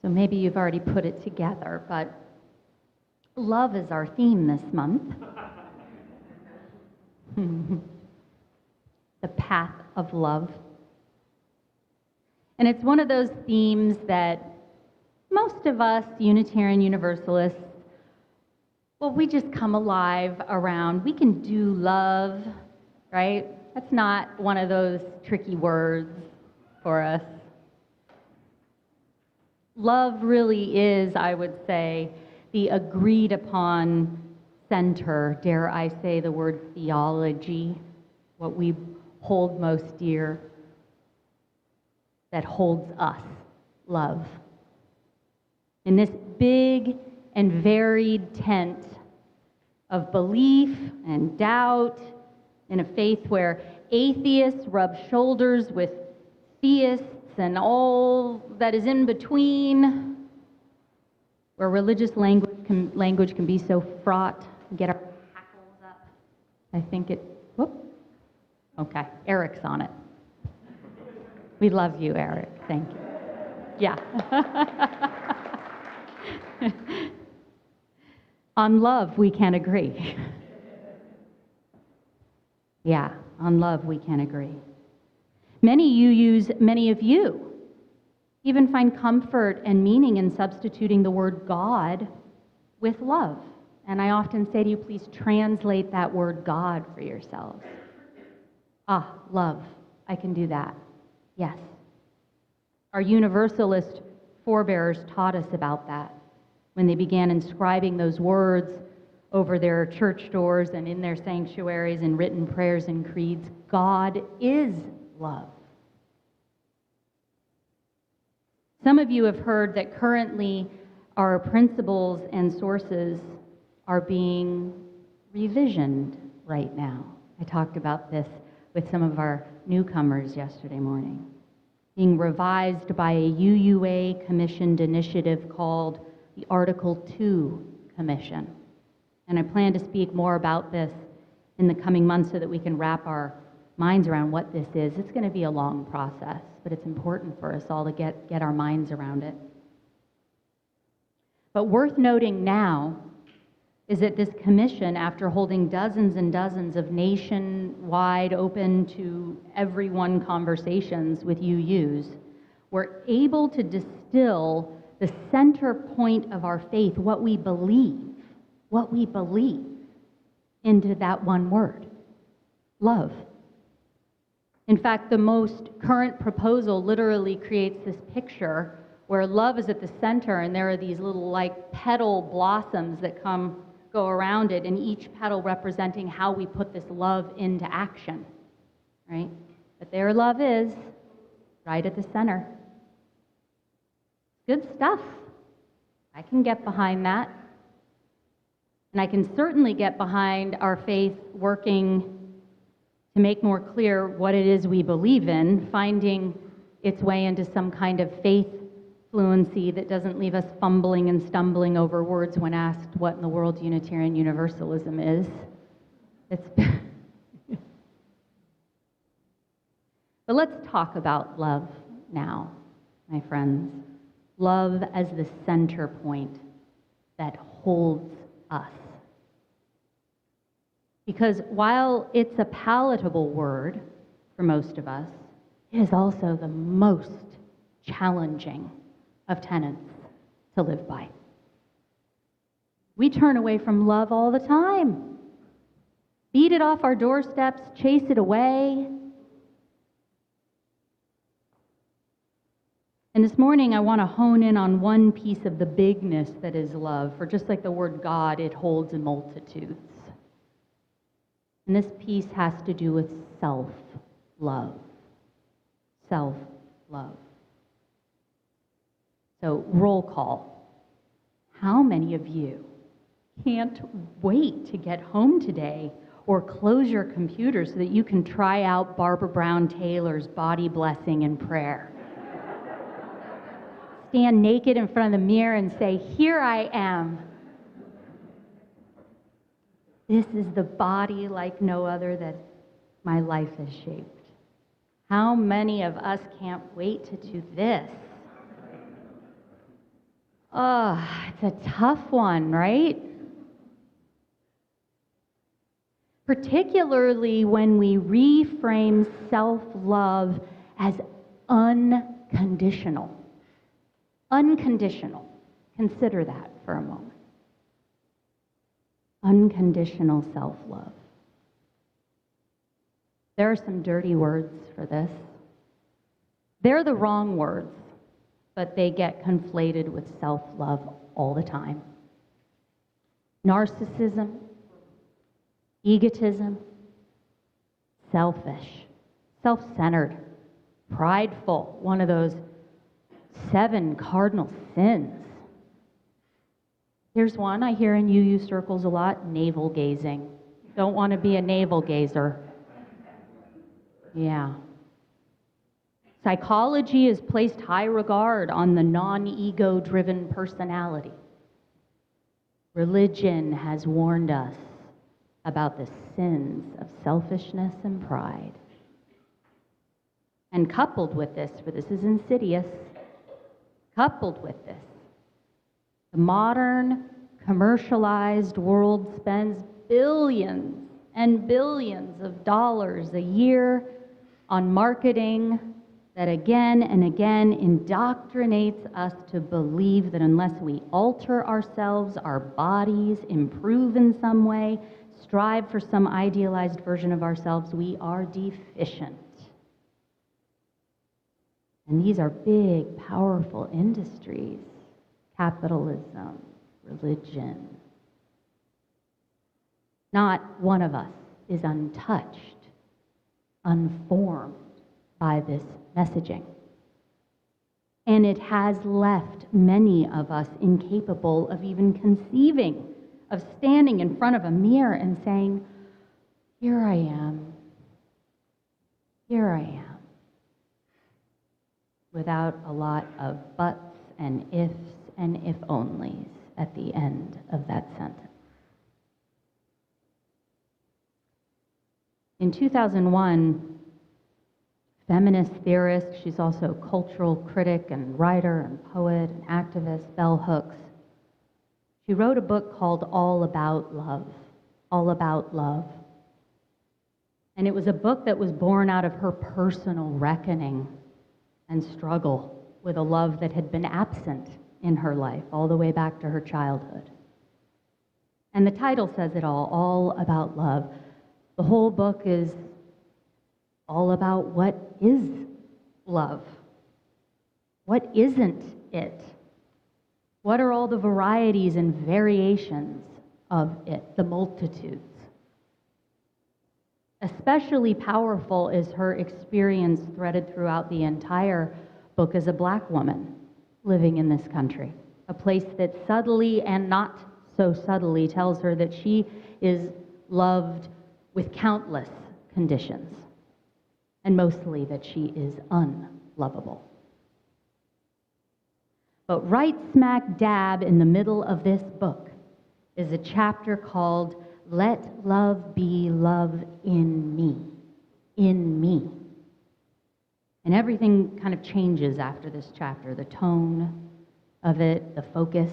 So maybe you've already put it together, but love is our theme this month. The path of love. And it's one of those themes that most of us Unitarian-Universalists, well, we just come alive around. We can do love, right? That's not one of those tricky words for us. Love really is, I would say, the agreed upon center, dare I say the word theology, what we hold most dear, that holds us, love. In this big and varied tent of belief and doubt, in a faith where atheists rub shoulders with theists and all that is in between, where religious language can be so fraught, get our hackles up. I think it, whoop, okay, Eric's on it. We love you, Eric, thank you. Yeah. On love, we can agree. Yeah, on love, we can agree. Many of you even find comfort and meaning in substituting the word God with love. And I often say to you, please translate that word God for yourselves. Ah, love, I can do that. Yes. Our Universalist forebears taught us about that when they began inscribing those words over their church doors and in their sanctuaries and written prayers and creeds. God is love. Some of you have heard that currently our principles and sources are being revisioned right now. I talked about this with some of our newcomers yesterday morning. Being revised by a UUA commissioned initiative called the Article 2 Commission. And I plan to speak more about this in the coming months so that we can wrap our minds around what this is. It's going to be a long process, but it's important for us all to get our minds around it. But worth noting now is that this commission, after holding dozens and dozens of nationwide, open to everyone conversations with UUs, were able to distill the center point of our faith, what we believe, into that one word, love. In fact, the most current proposal literally creates this picture where love is at the center and there are these little like petal blossoms that go around it, and each petal representing how we put this love into action, right? But there love is, right at the center. Good stuff. I can get behind that. And I can certainly get behind our faith working to make more clear what it is we believe in, finding its way into some kind of faith fluency that doesn't leave us fumbling and stumbling over words when asked what in the world Unitarian Universalism is. But let's talk about love now, my friends. Love as the center point that holds us. Because while it's a palatable word for most of us, it is also the most challenging of tenets to live by. We turn away from love all the time. Beat it off our doorsteps, chase it away. And this morning I want to hone in on one piece of the bigness that is love, for just like the word God, it holds multitudes. And this piece has to do with self-love. Self-love. So, roll call. How many of you can't wait to get home today or close your computer so that you can try out Barbara Brown Taylor's Body Blessing and Prayer? Stand naked in front of the mirror and say, "Here I am. This is the body like no other that my life has shaped." How many of us can't wait to do this? It's a tough one, right? Particularly when we reframe self-love as unconditional. Unconditional. Consider that for a moment. Unconditional self-love. There are some dirty words for this. They're the wrong words, but they get conflated with self-love all the time. Narcissism, egotism, selfish, self-centered, prideful, one of those 7 cardinal sins. Here's one I hear in UU circles a lot: navel gazing. Don't want to be a navel gazer. Yeah. Psychology has placed high regard on the non-ego driven personality. Religion has warned us about the sins of selfishness and pride. And coupled with this, for this is insidious, coupled with this, the modern commercialized world spends billions and billions of dollars a year on marketing that again and again indoctrinates us to believe that unless we alter ourselves, our bodies, improve in some way, strive for some idealized version of ourselves, we are deficient. And these are big, powerful industries: capitalism, religion. Not one of us is untouched, unformed by this messaging. And it has left many of us incapable of even conceiving of standing in front of a mirror and saying, "Here I am, here I am," without a lot of buts and ifs and if-onlys at the end of that sentence. In 2001, feminist theorist, she's also a cultural critic and writer and poet and activist, Bell Hooks, she wrote a book called All About Love, All About Love. And it was a book that was born out of her personal reckoning and struggle with a love that had been absent in her life all the way back to her childhood. And the title says it all about love. The whole book is all about what is love. What isn't it? What are all the varieties and variations of it, the multitudes? Especially powerful is her experience threaded throughout the entire book as a Black woman living in this country, a place that subtly and not so subtly tells her that she is loved with countless conditions, and mostly that she is unlovable. But right smack dab in the middle of this book is a chapter called Let Love Be Love in Me, in me. And everything kind of changes after this chapter, the tone of it, the focus.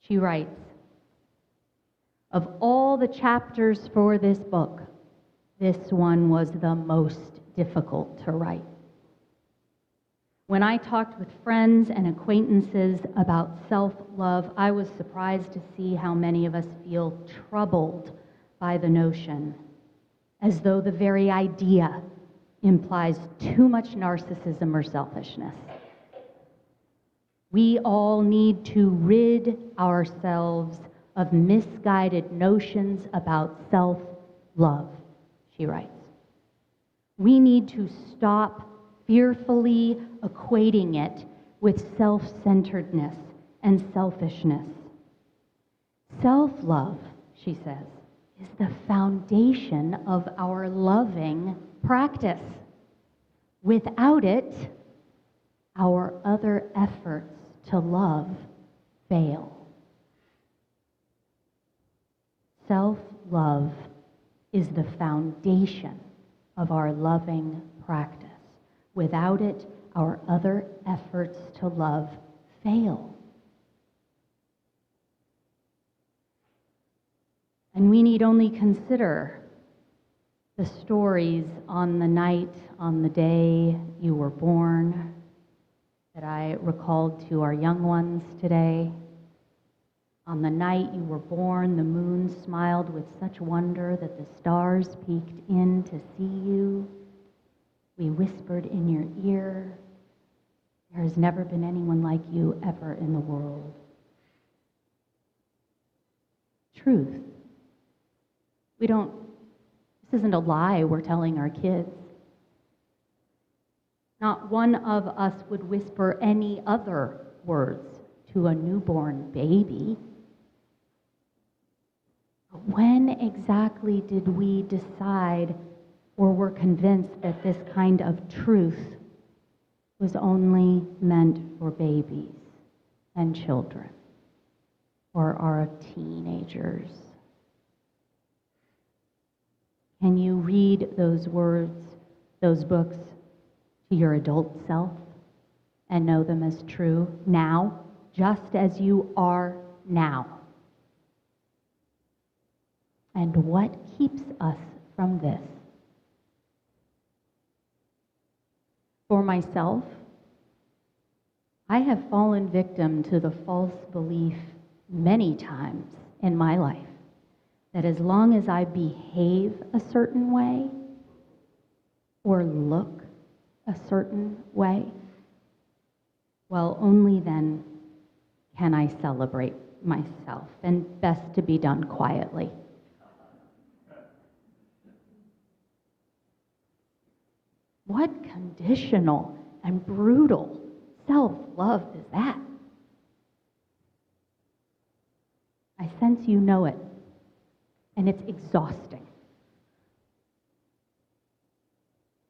She writes, "Of all the chapters for this book, this one was the most difficult to write. When I talked with friends and acquaintances about self-love, I was surprised to see how many of us feel troubled by the notion, as though the very idea implies too much narcissism or selfishness. We all need to rid ourselves of misguided notions about self-love," she writes. "We need to stop fearfully equating it with self-centeredness and selfishness. Self-love," she says, "is the foundation of our loving practice. Without it, our other efforts to love fail." Self-love is the foundation of our loving practice. Without it, our other efforts to love fail. And we need only consider the stories on the night, on the day you were born, that I recalled to our young ones today. On the night you were born, the moon smiled with such wonder that the stars peeked in to see you. We whispered in your ear, there has never been anyone like you ever in the world. Truth. This isn't a lie we're telling our kids. Not one of us would whisper any other words to a newborn baby. But when exactly did we decide or were convinced that this kind of truth was only meant for babies and children or our teenagers? Can you read those words, those books, to your adult self and know them as true now, just as you are now? And what keeps us from this? For myself, I have fallen victim to the false belief many times in my life that as long as I behave a certain way or look a certain way, well, only then can I celebrate myself, and best to be done quietly. What conditional and brutal self-love is that? I sense you know it, and it's exhausting.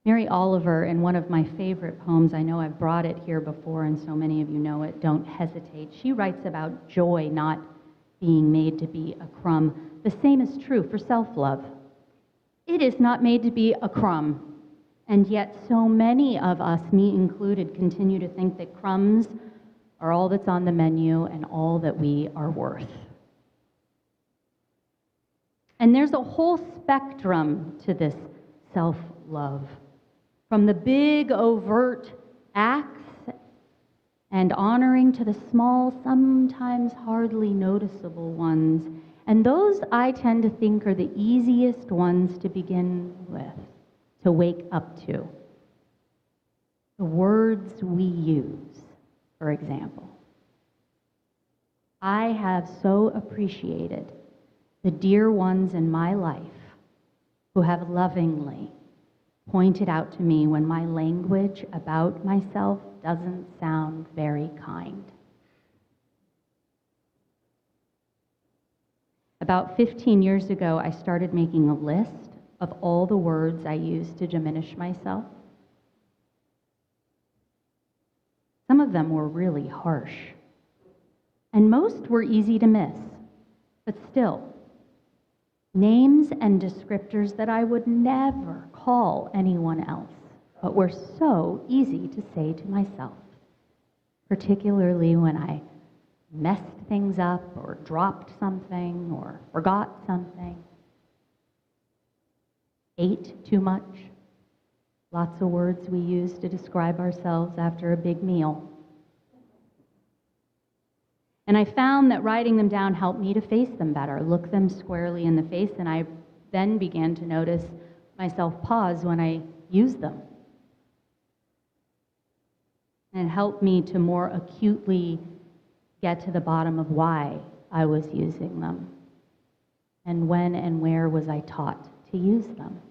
Mary Oliver, in one of my favorite poems, I know I've brought it here before and so many of you know it, Don't Hesitate. She writes about joy not being made to be a crumb. The same is true for self-love. It is not made to be a crumb. And yet so many of us, me included, continue to think that crumbs are all that's on the menu and all that we are worth. And there's a whole spectrum to this self-love. From the big, overt acts and honoring to the small, sometimes hardly noticeable ones. And those I tend to think are the easiest ones to begin with, to wake up to. The words we use, for example. I have so appreciated the dear ones in my life who have lovingly pointed out to me when my language about myself doesn't sound very kind. About 15 years ago, I started making a list of all the words I use to diminish myself. Some of them were really harsh, and most were easy to miss, but still, names and descriptors that I would never call anyone else, but were so easy to say to myself, particularly when I messed things up or dropped something or forgot something. Ate too much. Lots of words we use to describe ourselves after a big meal. And I found that writing them down helped me to face them better, look them squarely in the face, and I then began to notice myself pause when I used them. And it helped me to more acutely get to the bottom of why I was using them, and when and where was I taught to use them.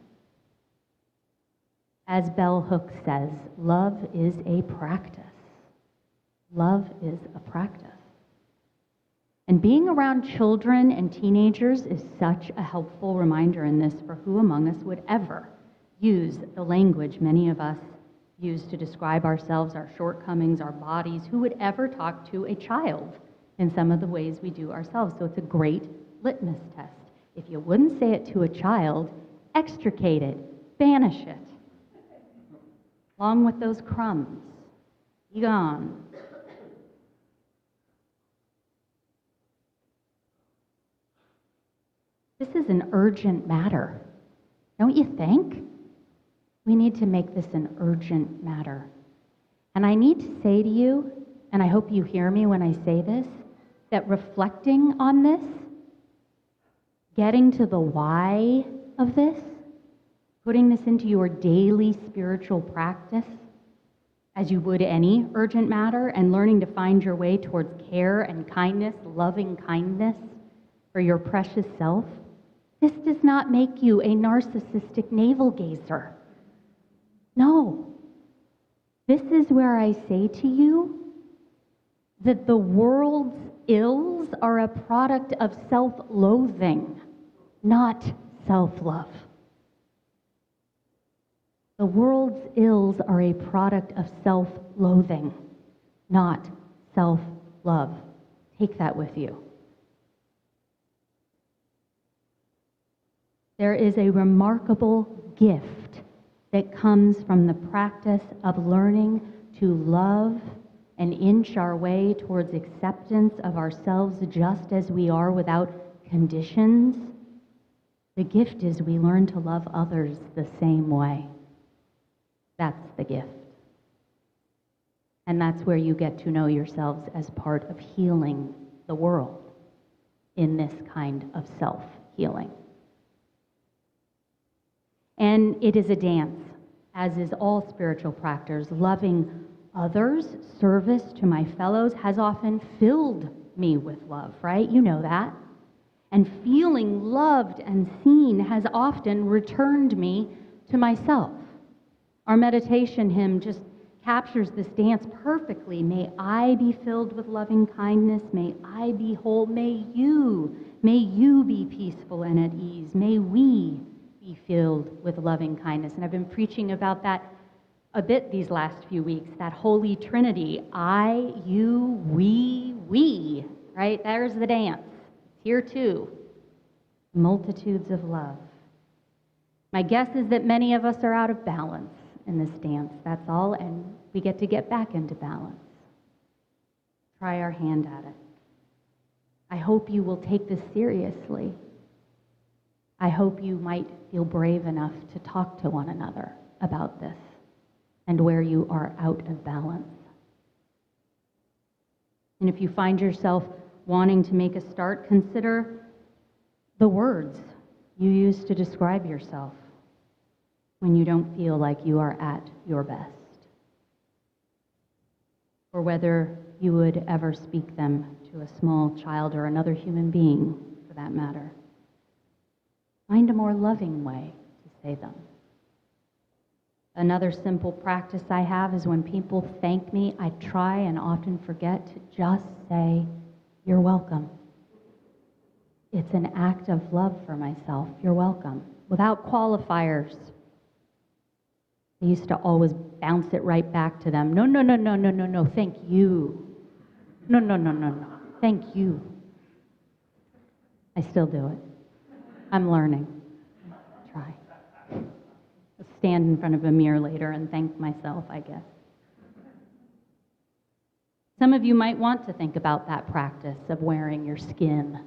As Bell Hooks says, love is a practice. Love is a practice. And being around children and teenagers is such a helpful reminder in this, for who among us would ever use the language many of us use to describe ourselves, our shortcomings, our bodies? Who would ever talk to a child in some of the ways we do ourselves? So it's a great litmus test. If you wouldn't say it to a child, extricate it, banish it, along with those crumbs. Be gone. is an urgent matter. Don't you think? We need to make this an urgent matter. And I need to say to you, and I hope you hear me when I say this, that reflecting on this, getting to the why of this, putting this into your daily spiritual practice, as you would any urgent matter, and learning to find your way towards care and kindness, loving kindness for your precious self, this does not make you a narcissistic navel-gazer. No. This is where I say to you that the world's ills are a product of self-loathing, not self-love. The world's ills are a product of self-loathing, not self-love. Take that with you. There is a remarkable gift that comes from the practice of learning to love and inch our way towards acceptance of ourselves just as we are without conditions. The gift is we learn to love others the same way. That's the gift. And that's where you get to know yourselves as part of healing the world in this kind of self-healing. And it is a dance, as is all spiritual practice. Loving others, service to my fellows has often filled me with love, right? You know that. And feeling loved and seen has often returned me to myself. Our meditation hymn just captures this dance perfectly. May I be filled with loving kindness. May I be whole. May you be peaceful and at ease. May we be filled with loving kindness. And I've been preaching about that a bit these last few weeks, that Holy Trinity. I, you, we, right? There's the dance. It's here too. Multitudes of love. My guess is that many of us are out of balance in this dance, that's all, and we get to get back into balance. Try our hand at it. I hope you will take this seriously. I hope you might feel brave enough to talk to one another about this and where you are out of balance. And if you find yourself wanting to make a start, consider the words you use to describe yourself when you don't feel like you are at your best, or whether you would ever speak them to a small child or another human being, for that matter. Find a more loving way to say them. Another simple practice I have is when people thank me, I try and often forget to just say, "You're welcome." It's an act of love for myself. You're welcome, without qualifiers. I used to always bounce it right back to them. No, thank you. No, thank you. I still do it. I'm learning. Try. I'll stand in front of a mirror later and thank myself, I guess. Some of you might want to think about that practice of wearing your skin,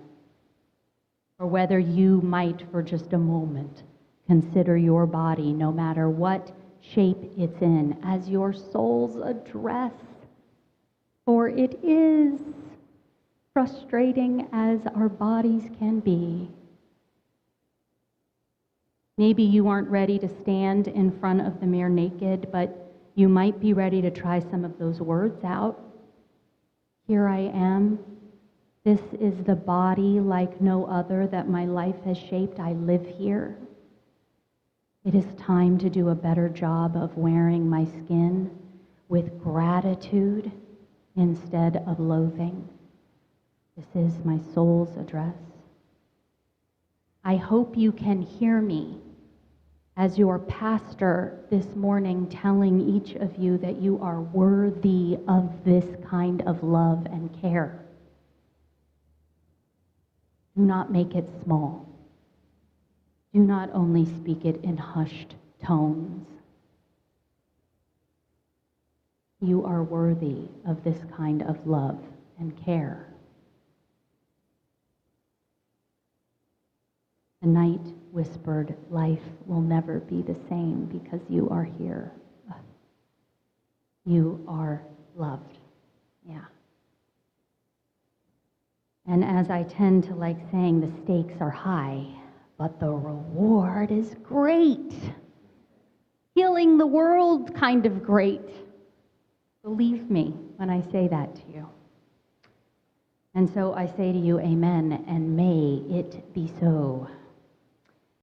or whether you might, for just a moment, consider your body, no matter what shape it's in, as your soul's address. For it is, frustrating as our bodies can be. Maybe you aren't ready to stand in front of the mirror naked, but you might be ready to try some of those words out. Here I am. This is the body like no other that my life has shaped. I live here. It is time to do a better job of wearing my skin with gratitude instead of loathing. This is my soul's address. I hope you can hear me as your pastor this morning telling each of you that you are worthy of this kind of love and care. Do not make it small. Do not only speak it in hushed tones. You are worthy of this kind of love and care. The night whispered, life will never be the same because you are here. You are loved. Yeah. And as I tend to like saying, the stakes are high, but the reward is great. Healing the world kind of great. Believe me when I say that to you. And so I say to you, amen, and may it be so.